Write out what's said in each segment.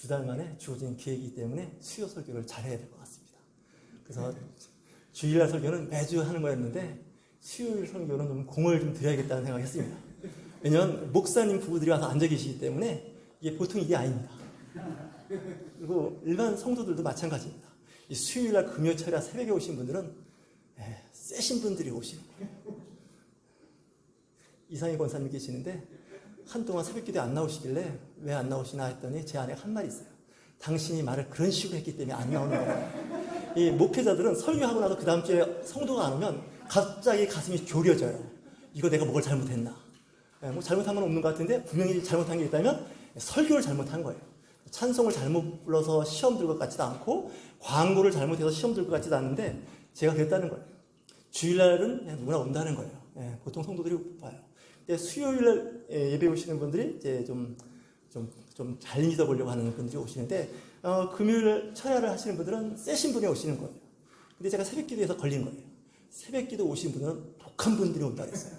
2달 만에 주어진 기회이기 때문에 수요 설교를 잘해야 될 것 같습니다. 그래서 주일날 설교는 매주 하는 거였는데 수요일 설교는 좀 공을 좀 드려야겠다는 생각을 했습니다. 왜냐하면 목사님 부부들이 와서 앉아 계시기 때문에 이게 보통 일이 아닙니다. 그리고 일반 성도들도 마찬가지입니다. 이 수요일날 금요철이나 새벽에 오신 분들은 세신 분들이 오시는 거예요. 이상희 권사님 계시는데 한동안 새벽기도에 안 나오시길래 왜 안 나오시나 했더니 제 아내가 한 말이 있어요. 당신이 말을 그런 식으로 했기 때문에 안 나오는 거예요. 이 목회자들은 설교하고 나서 그 다음 주에 성도가 안 오면 갑자기 가슴이 졸여져요. 이거 내가 뭘 잘못했나. 뭐 잘못한 건 없는 것 같은데 분명히 잘못한 게 있다면 설교를 잘못한 거예요. 찬송을 잘못 불러서 시험 들 것 같지도 않고 광고를 잘못해서 시험 들 것 같지도 않은데 제가 그랬다는 거예요. 주일날은 그냥 누구나 온다는 거예요. 보통 성도들이 봐요. 근데 수요일 예배 오시는 분들이 이제 좀 잘 믿어보려고 하는 분들이 오시는데 금요일 철야를 하시는 분들은 세신 분이 오시는 거예요. 근데 제가 새벽기도에서 걸린 거예요. 새벽기도 오신 분들은 독한 분들이 온다 그랬어요.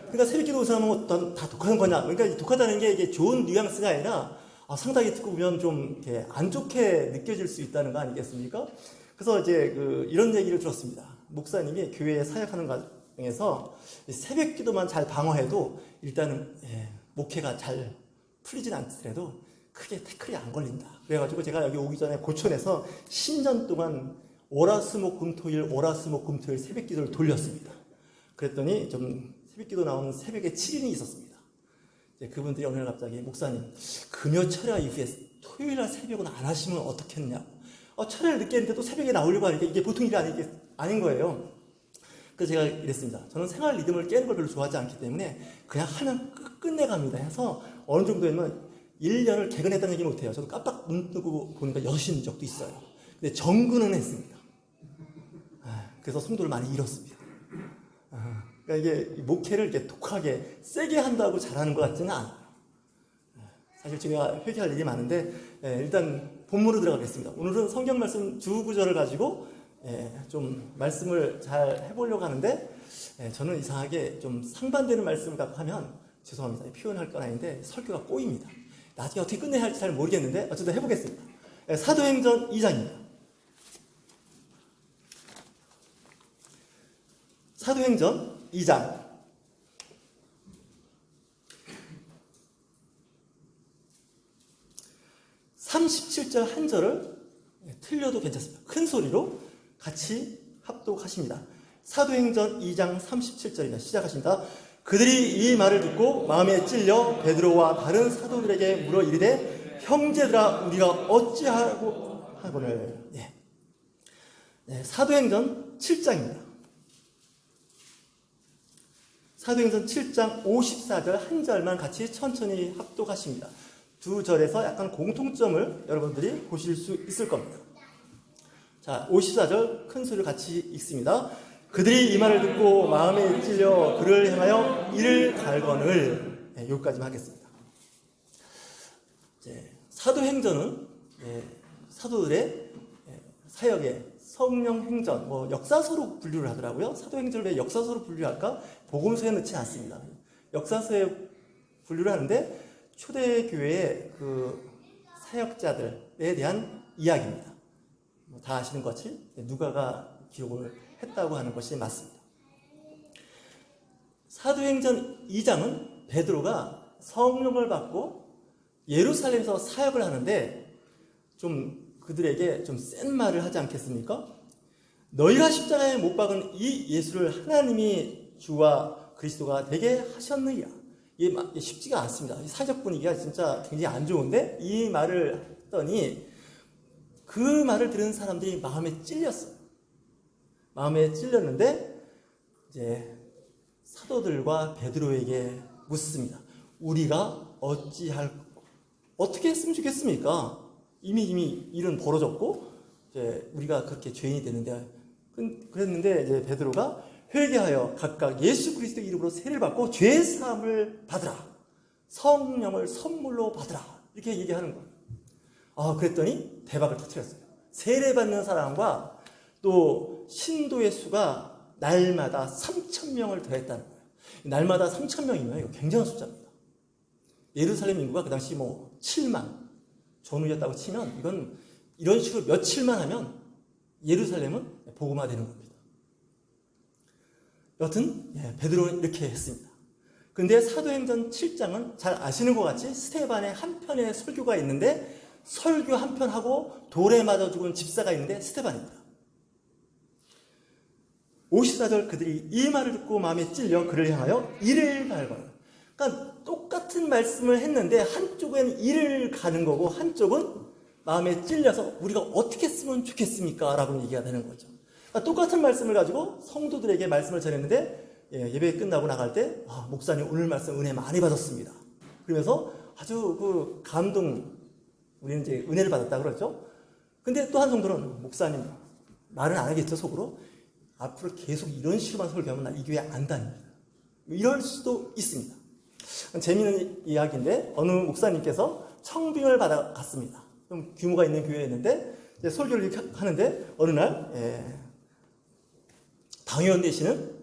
그러니까 새벽기도 오는 사람은 어떤 다 독한 거냐? 그러니까 독하다는 게 이게 좋은 뉘앙스가 아니라 상당히 듣고 보면 좀 이렇게 안 좋게 느껴질 수 있다는 거 아니겠습니까? 그래서 이제 이런 얘기를 들었습니다. 목사님이 교회에 사역하는 과정에서 새벽기도만 잘 방어해도 일단은 목회가 잘 풀리진 않더라도 크게 태클이 안 걸린다. 그래가지고 제가 여기 오기 전에 고촌에서 10년 동안 월화수목금토일 새벽기도를 돌렸습니다. 그랬더니 좀 새벽기도 나오는 새벽에 7인이 있었습니다. 그분들이 어느 날 갑자기 목사님 금요 철야 이후에 토요일날 새벽은 안 하시면 어떻겠냐고. 철야를 늦게 했는데도 새벽에 나오려고 하니까 이게 보통 일이 아닌 거예요. 그래서 제가 이랬습니다. 저는 생활 리듬을 깨는 걸 별로 좋아하지 않기 때문에 그냥 하면 끝내갑니다 해서 어느 정도면 1년을 개근했다는 얘기 못해요. 저도 깜빡 눈 뜨고 보니까 6시인 적도 있어요. 근데 정근은 했습니다. 그래서 성도를 많이 잃었습니다. 그러니까 이게 목회를 이렇게 독하게 세게 한다고 잘하는 것 같지는 않아요. 사실 제가 회개할 일이 많은데 일단 본문으로 들어가겠습니다. 오늘은 성경 말씀 주 구절을 가지고 좀 말씀을 잘 해보려고 하는데 저는 이상하게 좀 상반되는 말씀을 갖고 하면 죄송합니다. 표현할 건 아닌데 설교가 꼬입니다. 나중에 어떻게 끝내야 할지 잘 모르겠는데 어쨌든 해보겠습니다. 사도행전 2장입니다. 사도행전 2장 37절 한 절을 틀려도 괜찮습니다. 큰 소리로 같이 합독하십니다. 사도행전 2장 37절입니다. 시작하십니다. 그들이 이 말을 듣고 마음에 찔려 베드로와 다른 사도들에게 물어 이르되 형제들아 우리가 어찌하고 하거늘. 사도행전 7장입니다. 사도행전 7장 54절 한 절만 같이 천천히 합독하십니다. 두 절에서 약간 공통점을 여러분들이 보실 수 있을 겁니다. 자, 54절 큰 소리로 같이 읽습니다. 그들이 이 말을 듣고 마음에 찔려 그를 향하여 이를 갈거늘. 여기까지만 하겠습니다. 사도행전은 사도들의 사역의 성령행전, 역사서로 분류를 하더라고요. 사도행전을 왜 역사서로 분류할까? 복음서에 넣지 않습니다. 역사서에 분류를 하는데 초대교회의 사역자들에 대한 이야기입니다. 다 아시는 것 같이 누가가 기록을 했다고 하는 것이 맞습니다. 사도행전 2장은 베드로가 성령을 받고 예루살렘에서 사역을 하는데 좀 그들에게 좀 센 말을 하지 않겠습니까? 너희가 십자가에 못 박은 이 예수를 하나님이 주와 그리스도가 되게 하셨느냐. 이게 쉽지가 않습니다. 사적 분위기가 진짜 굉장히 안 좋은데 이 말을 했더니 그 말을 들은 사람들이 마음에 찔렸어요. 마음에 찔렸는데 이제 사도들과 베드로에게 묻습니다. 우리가 어떻게 했으면 좋겠습니까? 이미 일은 벌어졌고 이제 우리가 그렇게 죄인이 되는데 그랬는데 이제 베드로가 회개하여 각각 예수 그리스도의 이름으로 세례를 받고 죄 사함을 받으라. 성령을 선물로 받으라. 이렇게 얘기하는 거예요. 그랬더니 대박을 터뜨렸어요. 세례받는 사람과 또 신도의 수가 날마다 3,000명을 더했다는 거예요. 날마다 3,000명이면 이거 굉장한 숫자입니다. 예루살렘 인구가 그 당시 7만 전후였다고 치면 이건 이런 식으로 며칠만 하면 예루살렘은 복음화되는 겁니다. 여튼 베드로는 이렇게 했습니다. 근데 사도행전 7장은 잘 아시는 것 같이 스데반의 한편의 설교가 있는데 설교 한편하고 돌에 맞아 죽은 집사가 있는데 스데반입니다. 54절 그들이 이 말을 듣고 마음에 찔려 그를 향하여 이를 갈거라. 그러니까 똑같은 말씀을 했는데 한쪽은 이를 가는 거고 한쪽은 마음에 찔려서 우리가 어떻게 쓰면 좋겠습니까? 라고 얘기가 되는 거죠. 그러니까 똑같은 말씀을 가지고 성도들에게 말씀을 전했는데 예배 끝나고 나갈 때 목사님 오늘 말씀 은혜 많이 받았습니다. 그러면서 아주 그 감동, 우리는 이제 은혜를 받았다 그러죠. 근데 또 한 성도는 목사님 말은 안 하겠죠, 속으로. 앞으로 계속 이런 식으로만 설교하면 나 이 교회 안 다닙니다. 이럴 수도 있습니다. 재미있는 이야기인데 어느 목사님께서 청빙을 받아갔습니다. 좀 규모가 있는 교회였는데 이제 설교를 이렇게 하는데 어느 날 당회원 되시는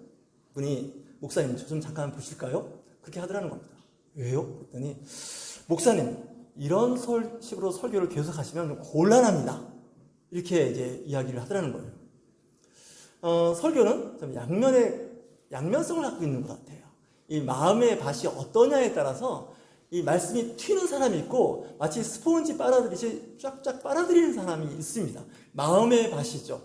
분이 목사님 저 좀 잠깐 보실까요? 그렇게 하더라는 겁니다. 왜요? 그랬더니 목사님 이런 식으로 설교를 계속 하시면 좀 곤란합니다. 이렇게 이제 이야기를 하더라는 거예요. 설교는 좀 양면성을 갖고 있는 것 같아요. 이 마음의 밭이 어떠냐에 따라서 이 말씀이 튀는 사람이 있고 마치 스포인지 빨아들이듯이 쫙쫙 빨아들이는 사람이 있습니다. 마음의 밭이죠.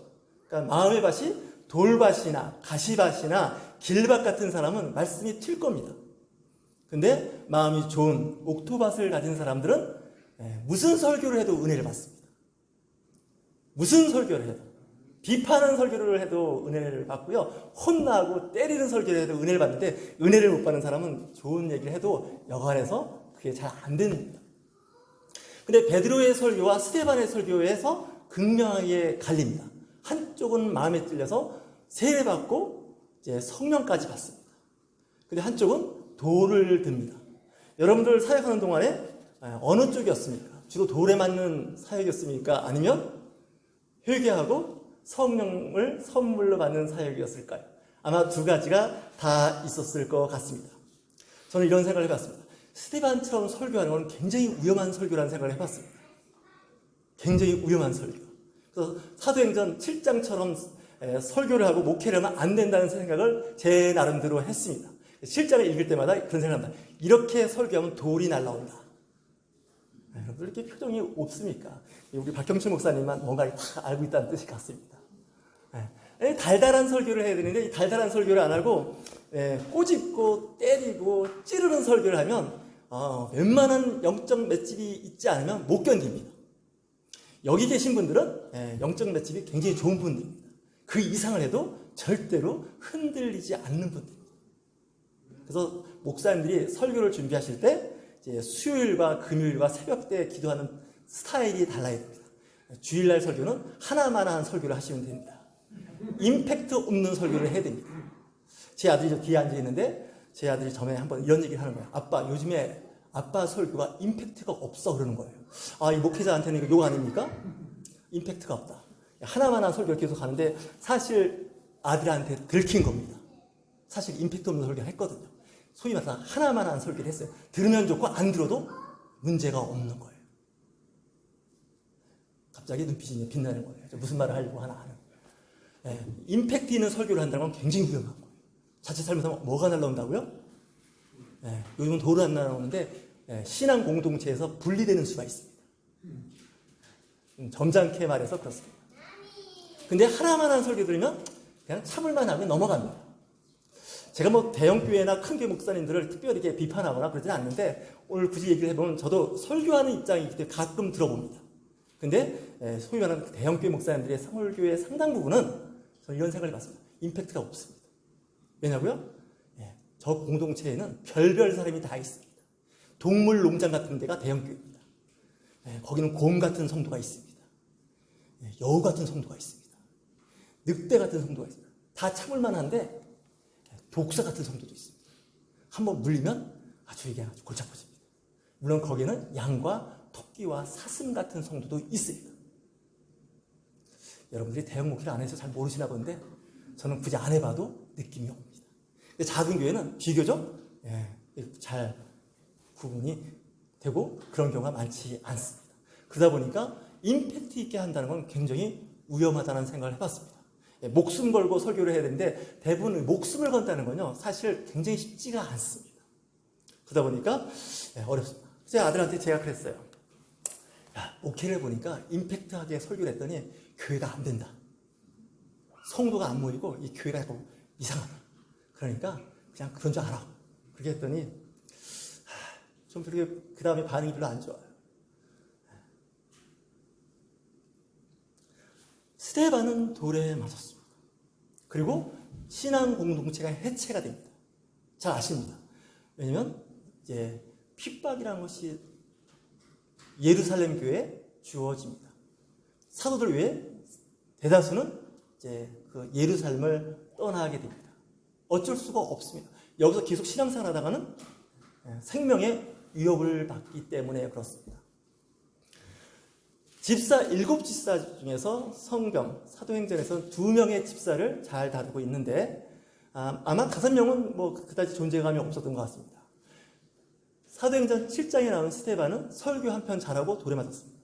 그러니까 마음의 밭이 돌밭이나 가시밭이나 길밭 같은 사람은 말씀이 튈 겁니다. 근데 마음이 좋은 옥토밭을 가진 사람들은 무슨 설교를 해도 은혜를 받습니다. 무슨 설교를 해도. 비판하는 설교를 해도 은혜를 받고요. 혼나고 때리는 설교를 해도 은혜를 받는데 은혜를 못 받는 사람은 좋은 얘기를 해도 여간해서 그게 잘 안 됩니다. 근데 베드로의 설교와 스데반의 설교에서 극명하게 갈립니다. 한쪽은 마음에 찔려서 세례받고 이제 성령까지 받습니다. 근데 한쪽은 돌을 듭니다. 여러분들 사역하는 동안에 어느 쪽이었습니까? 주로 돌에 맞는 사역이었습니까? 아니면 회개하고 성령을 선물로 받는 사역이었을까요? 아마 두 가지가 다 있었을 것 같습니다. 저는 이런 생각을 해봤습니다. 스데반처럼 설교하는 건 굉장히 위험한 설교라는 생각을 해봤습니다. 굉장히 위험한 설교. 그래서 사도행전 7장처럼 설교를 하고 목회를 하면 안 된다는 생각을 제 나름대로 했습니다. 7장을 읽을 때마다 그런 생각을 합니다. 이렇게 설교하면 돌이 날라온다. 왜 이렇게 표정이 없습니까? 우리 박경철 목사님만 뭔가 다 알고 있다는 뜻이 같습니다. 달달한 설교를 해야 되는데 이 달달한 설교를 안 하고 꼬집고 때리고 찌르는 설교를 하면 웬만한 영적 맷집이 있지 않으면 못 견딥니다. 여기 계신 분들은 영적 맷집이 굉장히 좋은 분들입니다. 그 이상을 해도 절대로 흔들리지 않는 분들입니다. 그래서 목사님들이 설교를 준비하실 때 이제 수요일과 금요일과 새벽 때 기도하는 스타일이 달라야 됩니다. 주일날 설교는 하나만한 설교를 하시면 됩니다. 임팩트 없는 설교를 해야 됩니다. 제 아들이 저 뒤에 앉아 있는데 제 아들이 전에 한번 이런 얘기를 하는 거예요. 아빠 요즘에 아빠 설교가 임팩트가 없어 그러는 거예요. 이 목회자한테는 이거 욕 아닙니까? 임팩트가 없다. 하나만한 설교를 계속 하는데 사실 아들한테 들킨 겁니다. 사실 임팩트 없는 설교를 했거든요. 소위 말해서 하나만한 설교를 했어요. 들으면 좋고 안 들어도 문제가 없는 거예요. 갑자기 눈빛이 빛나는 거예요. 무슨 말을 하려고 하나 하는. 임팩트 있는 설교를 한다는 건 굉장히 위험한 거예요. 자칫 살면서 뭐가 날라온다고요? 요즘은 돌은 안 날라오는데 신앙 공동체에서 분리되는 수가 있습니다. 점잖게 말해서 그렇습니다. 근데 하나만한 설교 들으면 그냥 참을만 하면 넘어갑니다. 제가 뭐 대형교회나 큰 교회 목사님들을 특별히 이렇게 비판하거나 그러지는 않는데 오늘 굳이 얘기를 해보면 저도 설교하는 입장이기 때문에 가끔 들어봅니다. 근데 소위 말하는 대형교회 목사님들의 설교의 상당 부분은 저는 이런 생각을 해봤습니다. 임팩트가 없습니다. 왜냐고요? 저 공동체에는 별별 사람이 다 있습니다. 동물 농장 같은 데가 대형교회입니다. 거기는 곰 같은 성도가 있습니다. 여우 같은 성도가 있습니다. 늑대 같은 성도가 있습니다. 다 참을 만한데 독사 같은 성도도 있습니다. 한번 물리면 아주 이게 아주 골치 아파집니다. 물론 거기는 양과 토끼와 사슴 같은 성도도 있습니다. 여러분들이 대형 목회를 안 해서 잘 모르시나 본데 저는 굳이 안 해봐도 느낌이 옵니다. 근데 작은 교회는 비교적 잘 구분이 되고 그런 경우가 많지 않습니다. 그러다 보니까 임팩트 있게 한다는 건 굉장히 위험하다는 생각을 해봤습니다. 목숨 걸고 설교를 해야 되는데 대부분 목숨을 건다는 건요 사실 굉장히 쉽지가 않습니다. 그러다 보니까 어렵습니다. 제 아들한테 제가 그랬어요. 야, 목회를 해보니까 임팩트하게 설교를 했더니 교회가 안 된다. 성도가 안 모이고 이 교회가 약간 이상하다. 그러니까 그냥 그런 줄 알아. 그렇게 했더니 좀 그렇게 그 다음에 반응이 별로 안 좋아요. 스데반은 돌에 맞았습니다. 그리고 신앙 공동체가 해체가 됩니다. 잘 아십니다. 왜냐면 이제 핍박이라는 것이 예루살렘 교회에 주어집니다. 사도들 외에 대다수는 이제 그 예루살렘을 떠나게 됩니다. 어쩔 수가 없습니다. 여기서 계속 신앙생활 하다가는 생명의 위협을 받기 때문에 그렇습니다. 집사 7집사 중에서 성경, 사도행전에서 2명의 집사를 잘 다루고 있는데 아마 5명은 뭐 그다지 존재감이 없었던 것 같습니다. 사도행전 7장에 나오는 스데반은 설교 한 편 잘하고 돌에 맞았습니다.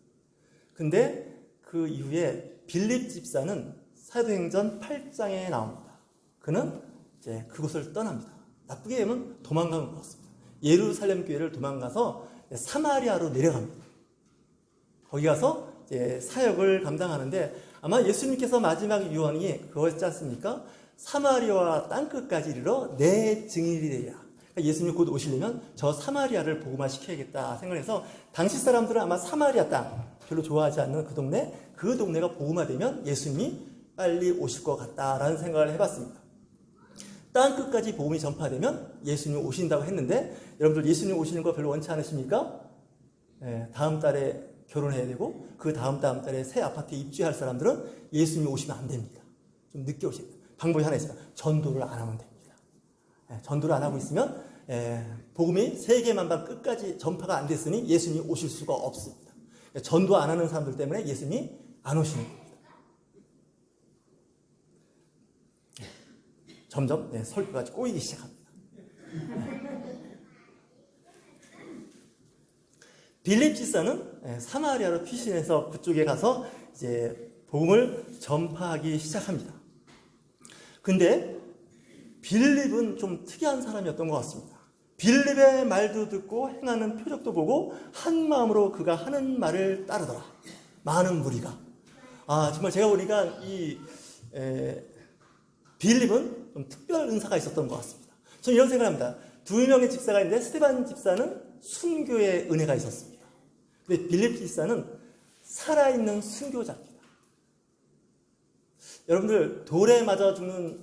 근데 그 이후에 빌립 집사는 사도행전 8장에 나옵니다. 그는 이제 그곳을 떠납니다. 나쁘게 하면 도망간 것 같습니다. 예루살렘 교회를 도망가서 사마리아로 내려갑니다. 거기 가서 이제 사역을 감당하는데 아마 예수님께서 마지막 유언이 그거였지 않습니까? 사마리아와 땅끝까지 이르러 내 증인이 되리라. 그러니까 예수님 곧 오시려면 저 사마리아를 복음화 시켜야겠다 생각해서 당시 사람들은 아마 사마리아 땅 별로 좋아하지 않는 그 동네가 복음화되면 예수님이 빨리 오실 것 같다라는 생각을 해봤습니다. 땅끝까지 복음이 전파되면 예수님이 오신다고 했는데 여러분들 예수님 오시는 거 별로 원치 않으십니까? 다음 달에 결혼해야 되고 그 다음 달에 새 아파트에 입주할 사람들은 예수님이 오시면 안 됩니다. 좀 늦게 오셔야 돼요. 방법이 하나 있어요. 전도를 안 하면 됩니다. 전도를 안 하고 있으면 복음이 세계만방 끝까지 전파가 안 됐으니 예수님이 오실 수가 없습니다. 전도 안 하는 사람들 때문에 예수님이 안 오시는 겁니다. 점점 설교가 꼬이기 시작합니다. 빌립 집사는 사마리아로 피신해서 그쪽에 가서 이제 복음을 전파하기 시작합니다. 근데 빌립은 좀 특이한 사람이었던 것 같습니다. 빌립의 말도 듣고 행하는 표적도 보고 한 마음으로 그가 하는 말을 따르더라. 많은 무리가. 정말 제가 보니까 이 빌립은 좀 특별 은사가 있었던 것 같습니다. 저는 이런 생각을 합니다. 2명의 집사가 있는데 스데반 집사는 순교의 은혜가 있었습니다. 근데 빌립 집사는 살아있는 순교자입니다. 여러분들 돌에 맞아 죽는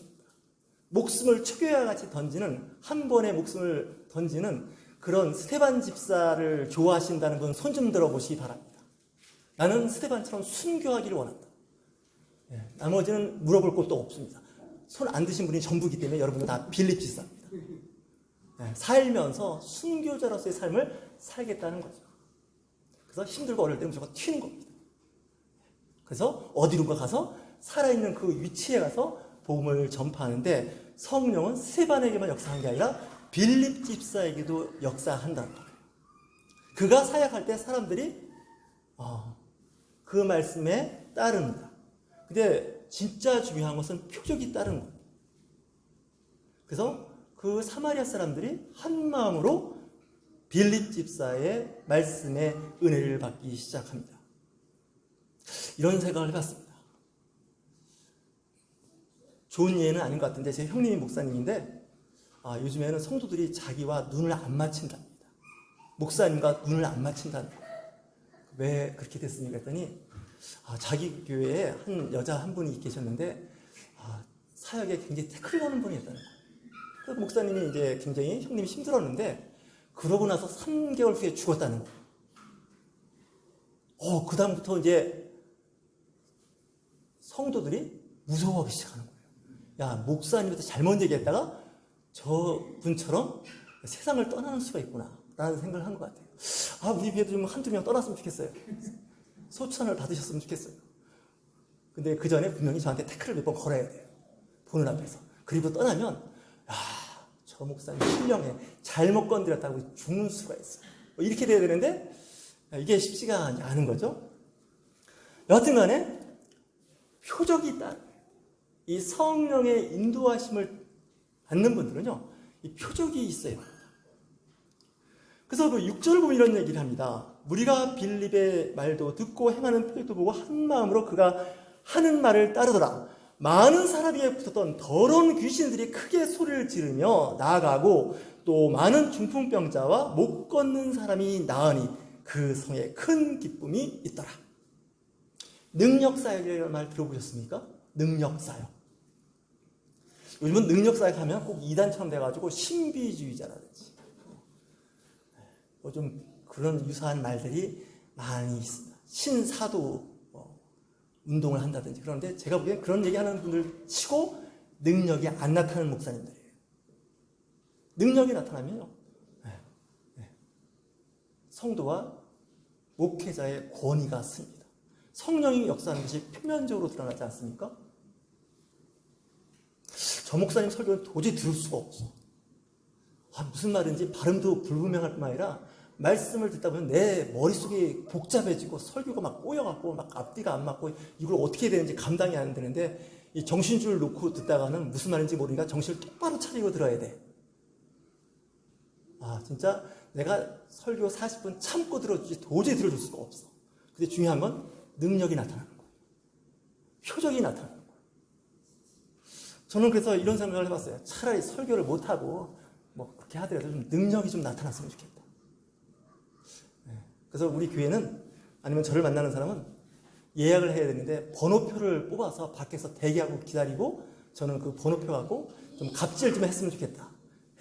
목숨을 초교와 같이 던지는 한 번의 목숨을 던지는 그런 스데반 집사를 좋아하신다는 분 손 좀 들어보시기 바랍니다. 나는 스데반처럼 순교하기를 원한다. 나머지는 물어볼 것도 없습니다. 손 안 드신 분이 전부이기 때문에 여러분은 다 빌립 집사입니다. 살면서 순교자로서의 삶을 살겠다는 거죠. 그래서 힘들고 어려울 때 무조건 튀는 겁니다. 그래서 어디론가 가서 살아있는 그 위치에 가서 복음을 전파하는데 성령은 스데반에게만 역사한 게 아니라 빌립 집사에게도 역사한다는 거예요. 그가 사역할 때 사람들이 그 말씀에 따릅니다. 근데 진짜 중요한 것은 표적이 따르는 겁니다. 그래서 그 사마리아 사람들이 한 마음으로 빌립 집사의 말씀에 은혜를 받기 시작합니다. 이런 생각을 해봤습니다. 좋은 예는 아닌 것 같은데 제 형님이 목사님인데 요즘에는 성도들이 자기와 눈을 안 맞춘답니다. 목사님과 눈을 안 맞춘다는 거예요. 왜 그렇게 됐습니까? 했더니 자기 교회에 한 여자 한 분이 계셨는데 사역에 굉장히 태클 거는 분이었다는 거예요. 그래서 목사님이 이제 굉장히 형님이 힘들었는데 그러고 나서 3개월 후에 죽었다는 거예요. 그 다음부터 이제 성도들이 무서워하기 시작하는 거예요. 야, 목사님한테 잘못 얘기했다가 저분처럼 세상을 떠나는 수가 있구나 라는 생각을 한 것 같아요. 우리 교회도 좀 한두 명 떠났으면 좋겠어요. 소천을 받으셨으면 좋겠어요. 근데 그 전에 분명히 저한테 태클을 몇 번 걸어야 돼요. 보는 앞에서. 그리고 떠나면 저 목사님 신령해. 잘못 건드렸다고 죽는 수가 있어요. 이렇게 돼야 되는데 이게 쉽지가 않은 거죠. 여하튼 간에 표적이 있다. 이 성령의 인도하심을 받는 분들은요, 이 표적이 있어요. 그래서 그 6절을 보면 이런 얘기를 합니다. 무리가 빌립의 말도 듣고 행하는 표적도 보고 한 마음으로 그가 하는 말을 따르더라. 많은 사람 위에 붙었던 더러운 귀신들이 크게 소리를 지르며 나아가고 또 많은 중풍병자와 못 걷는 사람이 나으니 그 성에 큰 기쁨이 있더라. 능력사역이라는 말 들어보셨습니까? 능력사역. 요즘은 능력사역 하면 꼭 이단처럼 돼가지고 신비주의자라든지 뭐 좀 그런 유사한 말들이 많이 있습니다. 신사도 운동을 한다든지. 그런데 제가 보기엔 그런 얘기하는 분들 치고 능력이 안 나타나는 목사님들이에요. 능력이 나타나면요, 성도와 목회자의 권위가 씁니다. 성령이 역사하는 것이 표면적으로 드러나지 않습니까? 저 목사님 설교는 도저히 들을 수가 없어. 무슨 말인지 발음도 불분명할 뿐만 아니라 말씀을 듣다 보면 내 머릿속이 복잡해지고 설교가 막 꼬여갖고 막 앞뒤가 안 맞고 이걸 어떻게 해야 되는지 감당이 안 되는데 이 정신줄 놓고 듣다가는 무슨 말인지 모르니까 정신을 똑바로 차리고 들어야 돼. 진짜 내가 설교 40분 참고 들어주지 도저히 들어줄 수가 없어. 근데 중요한 건 능력이 나타나는 거예요. 표적이 나타나는 거예요. 저는 그래서 이런 생각을 해봤어요. 차라리 설교를 못하고 뭐 그렇게 하더라도 좀 능력이 좀 나타났으면 좋겠다. 그래서 우리 교회는, 아니면 저를 만나는 사람은 예약을 해야 되는데 번호표를 뽑아서 밖에서 대기하고 기다리고 저는 그 번호표 갖고 좀 갑질 좀 했으면 좋겠다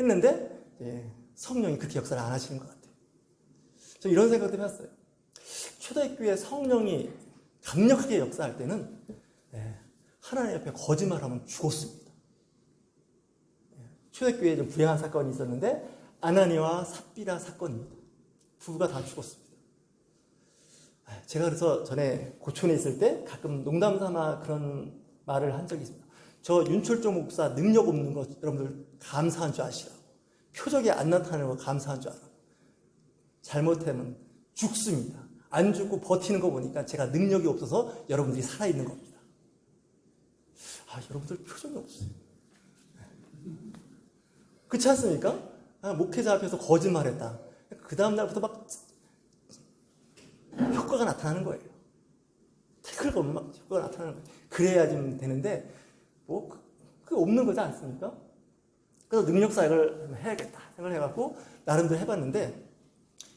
했는데 성령이 그렇게 역사를 안 하시는 것 같아요. 저 이런 생각도 해봤어요. 초대교회 성령이 강력하게 역사할 때는 하나님 옆에 거짓말하면 죽었습니다. 초대교회에 좀 불행한 사건이 있었는데 아나니와 삽비라 사건입니다. 부부가 다 죽었습니다. 제가 그래서 전에 고촌에 있을 때 가끔 농담 삼아 그런 말을 한 적이 있습니다. 저 윤철종 목사 능력 없는 거 여러분들 감사한 줄 아시라고. 표적이 안 나타나는 거 감사한 줄 알아. 잘못하면 죽습니다. 안 죽고 버티는 거 보니까 제가 능력이 없어서 여러분들이 살아있는 겁니다. 여러분들 표정이 없어요. 그렇지 않습니까? 목회자 앞에서 거짓말했다. 그 다음날부터 막 효과가 나타나는 거예요. 태클 걸면 막 효과가 나타나는 거예요. 그래야 좀 되는데 그게 없는 거지 않습니까? 그래서 능력 사역을 해야겠다 생각을 해갖고 나름대로 해봤는데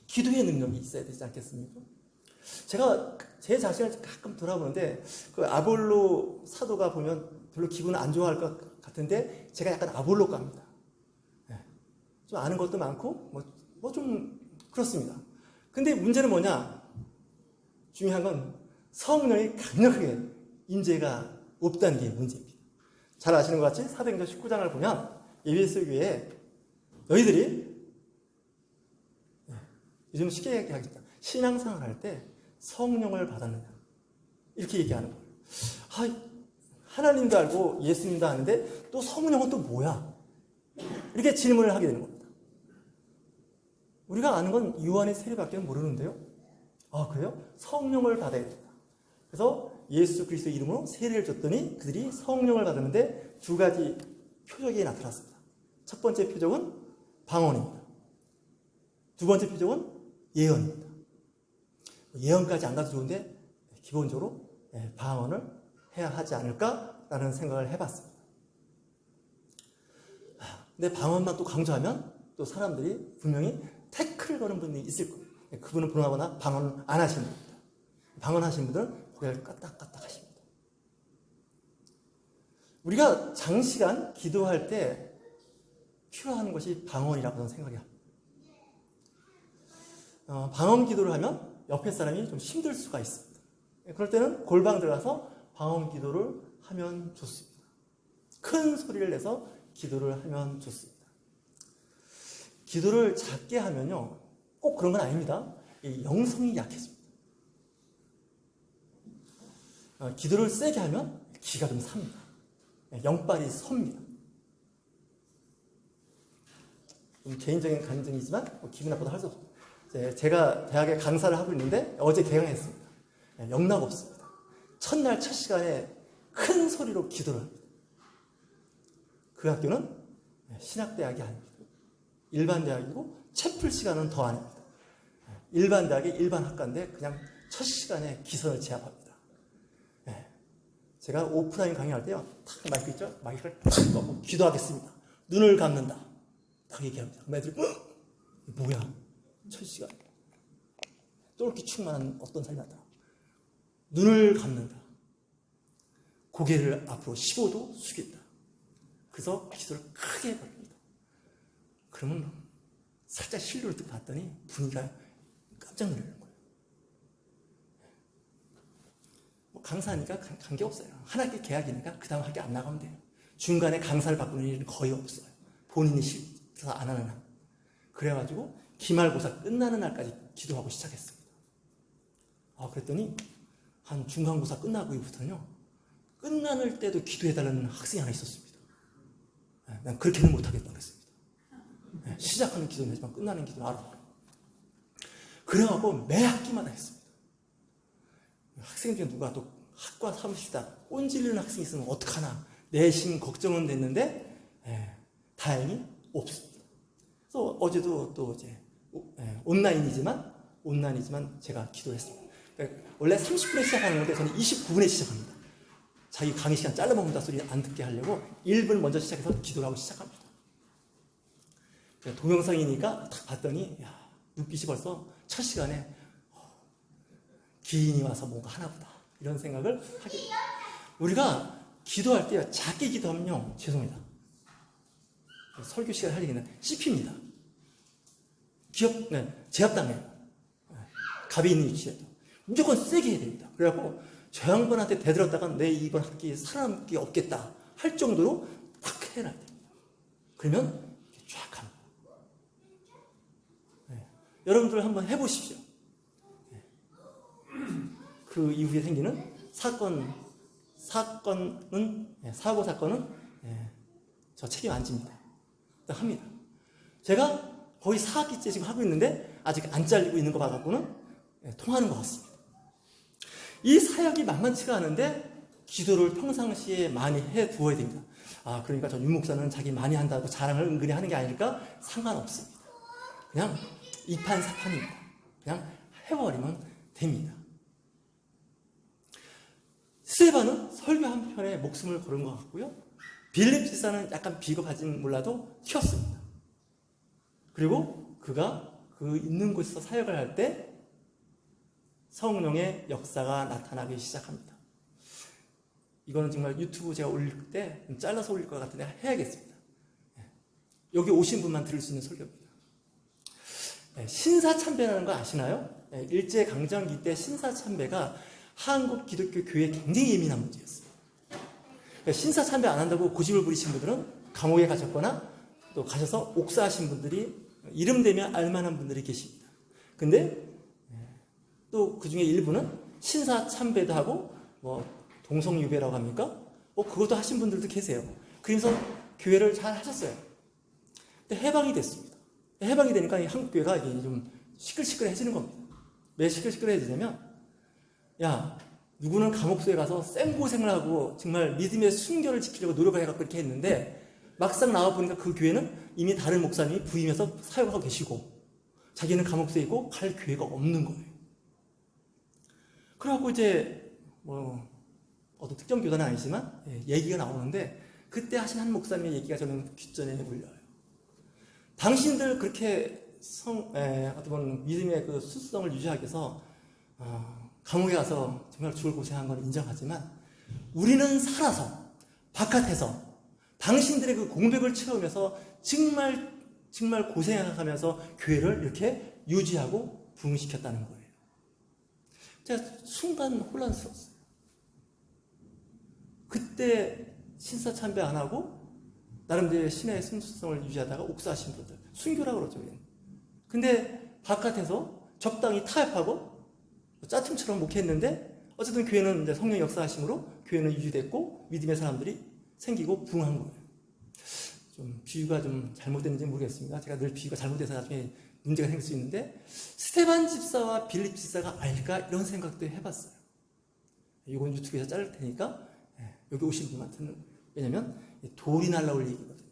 기도의 능력이 있어야 되지 않겠습니까? 제가 제 자신을 가끔 돌아보는데 그 아볼로 사도가 보면 별로 기분 안 좋아할 것 같은데 제가 약간 아볼로가입니다. 좀 아는 것도 많고 뭐 좀 그렇습니다. 근데 문제는 뭐냐? 중요한 건 성령이 강력하게 임재가 없다는 게 문제입니다. 잘 아시는 것 같이 사도행전 19장을 보면 에베소 교회에 너희들이 요즘 쉽게 얘기하겠다. 신앙생활 할 때 성령을 받았느냐 이렇게 얘기하는 거예요. 하나님도 알고 예수님도 아는데 또 성령은 또 뭐야? 이렇게 질문을 하게 되는 겁니다. 우리가 아는 건 요한의 세례밖에 모르는데요. 그래요? 성령을 받아야 된다. 그래서 예수 그리스도의 이름으로 세례를 줬더니 그들이 성령을 받았는데 두 가지 표적이 나타났습니다. 첫 번째 표적은 방언입니다. 두 번째 표적은 예언입니다. 예언까지 안 가도 좋은데 기본적으로 방언을 해야 하지 않을까라는 생각을 해봤습니다. 근데 방언만 또 강조하면 또 사람들이 분명히 태클 거는 분이 있을 거예요. 그분은 보나마나 방언 안 하시는 분입니다. 방언 하시는 분들은 고개를 까딱까딱 하십니다. 우리가 장시간 기도할 때 필요한 것이 방언이라고 저는 생각이 합니다. 방언 기도를 하면 옆에 사람이 좀 힘들 수가 있습니다. 그럴 때는 골방 들어가서 방언 기도를 하면 좋습니다. 큰 소리를 내서 기도를 하면 좋습니다. 기도를 작게 하면요, 꼭 그런 건 아닙니다. 영성이 약해집니다. 기도를 세게 하면 기가 좀 삽니다. 영빨이 섭니다. 좀 개인적인 감정이지만 기분 나쁘다 할 수 없습니다. 제가 대학에 강사를 하고 있는데 어제 개강했습니다. 영락 없습니다. 첫날 첫 시간에 큰 소리로 기도를 합니다. 그 학교는 신학대학이 아닙니다. 일반 대학이고 채플 시간은 더 아닙니다. 일반 대학의 일반 학과인데 그냥 첫 시간에 기선을 제압합니다. 제가 오프라인 강의할 때요, 탁 마이크 있죠? 마이크를 탁 꺾고 기도하겠습니다. 눈을 감는다. 딱 얘기합니다. 애들이 뭐야? 첫 시간. 똘끼 충만한 어떤 사람이 나타나. 눈을 감는다. 고개를 앞으로 15도 숙인다. 그래서 기도를 크게 해버립니다. 그러면 살짝 실루를 딱 봤더니 분위기가 깜짝 놀라는 거예요. 강사니까 관계없어요. 한 학기 계약이니까 그 다음 학기 안 나가면 돼요. 중간에 강사를 바꾸는 일은 거의 없어요. 본인이 싫어서 안 하는 한. 그래가지고 기말고사 끝나는 날까지 기도하고 시작했습니다. 그랬더니 한 중간고사 끝나고 이후부터는요, 끝나는 때도 기도해달라는 학생이 하나 있었습니다. 난 그렇게는 못하겠다 그랬습니다. 시작하는 기도는 하지만 끝나는 기도는 알아. 그래갖고 매 학기마다 했습니다. 학생 중에 누가 또 학과 사무실다 꼰질리는 학생이 있으면 어떡하나 내심 걱정은 됐는데 다행히 없습니다. 그래서 어제도 또 이제 온라인이지만 제가 기도했습니다. 그러니까 원래 30분에 시작하는 건데 저는 29분에 시작합니다. 자기 강의 시간 잘라먹는다 소리 안 듣게 하려고 1분 먼저 시작해서 기도를 하고 시작합니다. 동영상이니까 딱 봤더니 눈빛이 벌써 첫 시간에 기인이 와서 뭔가 하나보다 이런 생각을 하게 됩니다. 우리가 기도할 때 작게 기도하면요, 죄송합니다. 설교 시간 할 얘기는 씹힙니다. 제압당해요. 갑이 있는 위치에도 무조건 세게 해야 됩니다. 그래갖고 저 양반한테 대들었다가 내 이번 학기에 살아남기 없겠다 할 정도로 탁 해놔야 됩니다. 그러면 쫙 합니다. 여러분들 한번 해보십시오. 그 이후에 생기는 사고 사건은 저 책임 안 집니다. 합니다. 제가 거의 4학기째 지금 하고 있는데 아직 안 잘리고 있는 거 봐갖고는 통하는 것 같습니다. 이 사역이 만만치가 않은데 기도를 평상시에 많이 해 두어야 됩니다. 그러니까 저 윤 목사는 자기 많이 한다고 자랑을 은근히 하는 게 아닐까? 상관없습니다. 그냥 이판사판입니다. 그냥 해버리면 됩니다. 스테반은 설교 한 편에 목숨을 걸은 것 같고요. 빌립 집사는 약간 비겁하진 몰라도 튀었습니다. 그리고 그가 그 있는 곳에서 사역을 할 때 성령의 역사가 나타나기 시작합니다. 이거는 정말 유튜브 제가 올릴 때 잘라서 올릴 것 같은데 해야겠습니다. 여기 오신 분만 들을 수 있는 설교입니다. 신사참배라는 거 아시나요? 일제강점기 때 신사참배가 한국 기독교 교회에 굉장히 예민한 문제였어요. 신사참배 안 한다고 고집을 부리신 분들은 감옥에 가셨거나 또 가셔서 옥사하신 분들이 이름 되면 알만한 분들이 계십니다. 근데 또 그 중에 일부는 신사참배도 하고 동성유배라고 합니까? 그것도 하신 분들도 계세요. 그러면서 교회를 잘 하셨어요. 근데 해방이 됐습니다. 해방이 되니까 한국 교회가 이제 좀 시끌시끌해지는 겁니다. 왜 시끌시끌해지냐면, 누구는 감옥소에 가서 생고생을 하고 정말 믿음의 순결을 지키려고 노력을 해갖고 그렇게 했는데 막상 나와보니까 그 교회는 이미 다른 목사님이 부임해서 사역하고 계시고 자기는 감옥소에 있고 갈 교회가 없는 거예요. 그래갖고 이제 어떤 특정 교단은 아니지만 얘기가 나오는데 그때 하신 한 목사님의 얘기가 저는 귓전에 울려요. 당신들 그렇게 어떤 믿음의 그 수수성을 유지하기 위해서 감옥에 가서 정말 죽을 고생한 건 인정하지만 우리는 살아서 바깥에서 당신들의 그 공백을 채우면서 정말 고생하면서 교회를 이렇게 유지하고 부흥시켰다는 거예요. 제가 순간 혼란스러웠어요. 그때 신사참배 안 하고 나름대로 신의 순수성을 유지하다가 옥사하신 분들, 순교라고 그러죠. 근데 바깥에서 적당히 타협하고 짜증처럼 목회했는데 어쨌든 교회는 이제 성령 역사하심으로 교회는 유지됐고 믿음의 사람들이 생기고 부흥한 거예요. 좀 비유가 좀 잘못됐는지 모르겠습니다. 제가 늘 비유가 잘못돼서 나중에 문제가 생길 수 있는데 스테반 집사와 빌립 집사가 알까? 이런 생각도 해봤어요. 이건 유튜브에서 자를 테니까 여기 오신 분한테는, 왜냐면 돌이 날라올 얘기거든요.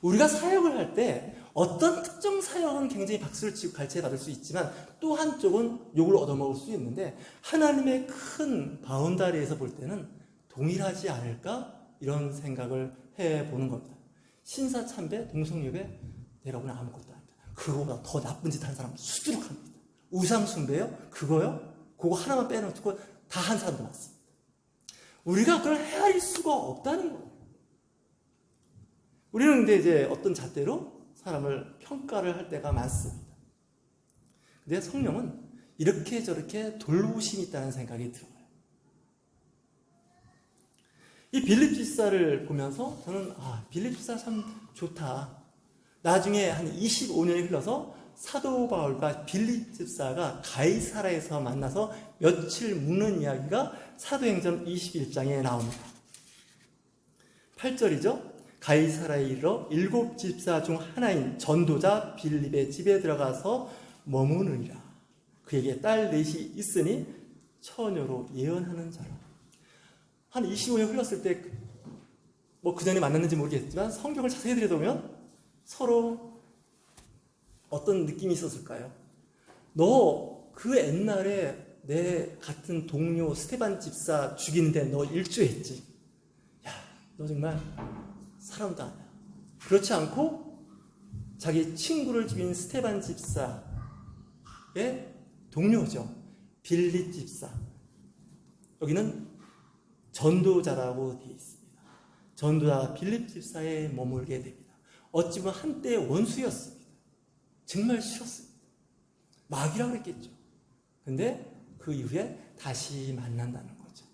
우리가 사역을 할 때 어떤 특정 사역은 굉장히 박수를 치고 갈채받을 수 있지만 또 한쪽은 욕을 얻어먹을 수 있는데 하나님의 큰 바운다리에서 볼 때는 동일하지 않을까? 이런 생각을 해보는 겁니다. 신사참배, 동성예배, 내가 보면 아무것도 아니다. 그거보다 더 나쁜 짓 하는 사람 수두룩합니다. 우상숭배요? 그거요? 그거 하나만 빼놓고 다 한 사람도 많습니다. 우리가 그걸 헤아릴 수가 없다는 거예요. 우리는 근데 이제 어떤 잣대로 사람을 평가를 할 때가 많습니다. 근데 성령은 이렇게 저렇게 돌보심이 있다는 생각이 들어요. 이 빌립 집사를 보면서 저는 빌립 집사 참 좋다. 나중에 한 25년이 흘러서 사도 바울과 빌립 집사가 가이사라에서 만나서 며칠 묵는 이야기가 사도행전 21장에 나옵니다. 8절이죠. 가이사라에 이르러 7 집사 중 하나인 전도자 빌립의 집에 들어가서 머무느니라. 그에게 딸 넷이 있으니 처녀로 예언하는 자라. 한 25년 흘렀을 때 그 전에 만났는지 모르겠지만 성경을 자세히 들여다보면 서로 어떤 느낌이 있었을까요? 너 그 옛날에 내 같은 동료 스테반 집사 죽이는데 너 일조했지. 야, 너 정말 사람도 아니야. 그렇지 않고 자기 친구를 죽인 스테반 집사의 동료죠. 빌립 집사. 여기는 전도자라고 되어 있습니다. 전도자 빌립 집사에 머물게 됩니다. 어찌 보면 한때 원수였습니다. 정말 싫었습니다. 마귀라고 그랬겠죠. 근데 그 이후에 다시 만난다는 거죠.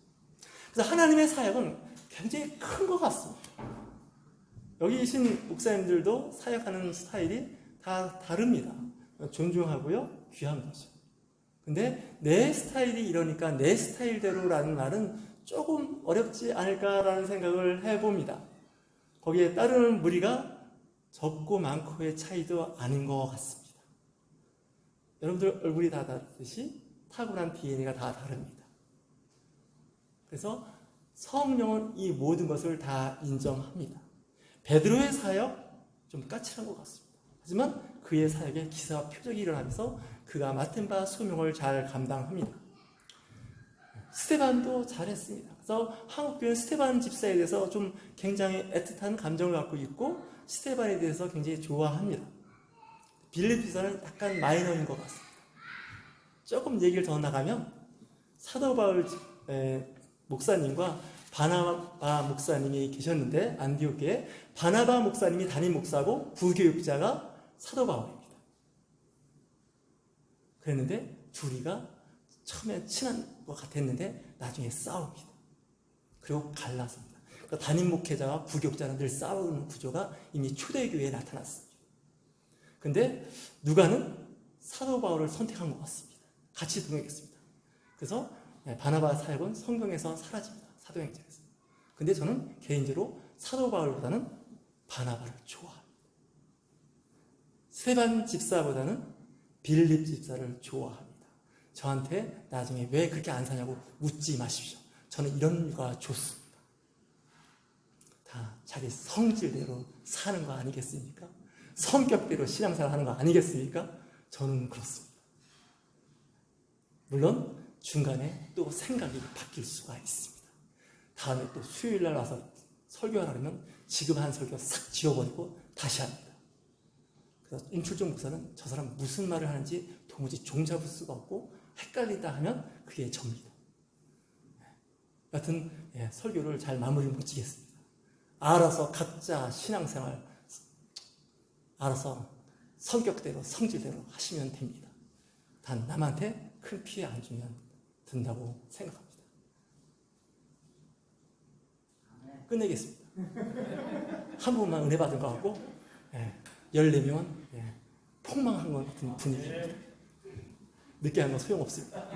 그래서 하나님의 사역은 굉장히 큰 것 같습니다. 여기 계신 목사님들도 사역하는 스타일이 다 다릅니다. 존중하고요, 귀한 거죠. 근데 내 스타일이 이러니까 내 스타일대로라는 말은 조금 어렵지 않을까라는 생각을 해봅니다. 거기에 따르는 무리가 적고 많고의 차이도 아닌 것 같습니다. 여러분들 얼굴이 다 다르듯이 타고난 DNA가 다 다릅니다. 그래서 성령은 이 모든 것을 다 인정합니다. 베드로의 사역 좀 까칠한 것 같습니다. 하지만 그의 사역에 기사와 표적이 일어나면서 그가 맡은 바 소명을 잘 감당합니다. 스테반도 잘했습니다. 그래서 한국교회는 스테반 집사에 대해서 좀 굉장히 애틋한 감정을 갖고 있고 스테반에 대해서 굉장히 좋아합니다. 빌립 집사는 약간 마이너인 것 같습니다. 조금 얘기를 더 나가면 사도 바울 목사님과 바나바 목사님이 계셨는데 안디옥에 바나바 목사님이 담임 목사고 부교육자가 사도 바울입니다. 그랬는데 둘이가 처음에 친한 것 같았는데 나중에 싸웁니다. 그리고 갈라섭니다. 그러니까 담임 목회자와 부교육자는 늘 싸우는 구조가 이미 초대교회에 나타났습니다. 근데 누가는 사도 바울을 선택한 것 같습니다. 같이 동행했습니다. 그래서 바나바 사역은 성경에서 사라집니다. 사도행전에서. 근데 저는 개인적으로 사도 바울보다는 바나바를 좋아합니다. 스테반 집사보다는 빌립 집사를 좋아합니다. 저한테 나중에 왜 그렇게 안 사냐고 묻지 마십시오. 저는 이런 이유가 좋습니다. 다 자기 성질대로 사는 거 아니겠습니까? 성격대로 신앙생활 하는 거 아니겠습니까? 저는 그렇습니다. 물론 중간에 또 생각이 바뀔 수가 있습니다. 다음에 또 수요일날 와서 설교하려면 지금 한 설교 싹 지워버리고 다시 합니다. 그래서 임출종 목사는 저 사람 무슨 말을 하는지 도무지 종잡을 수가 없고 헷갈린다 하면 그게 접니다. 여하튼 설교를 잘 마무리 못 지겠습니다. 알아서 각자 신앙생활 알아서 성격대로 성질대로 하시면 됩니다. 단 남한테 큰 피해 안 주면 된다고 생각합니다. 끝내겠습니다. 한 분만 은혜 받은 것 같고 14명은 폭망한 것 같은 분위기입니다. 늦게 하면 소용없습니다.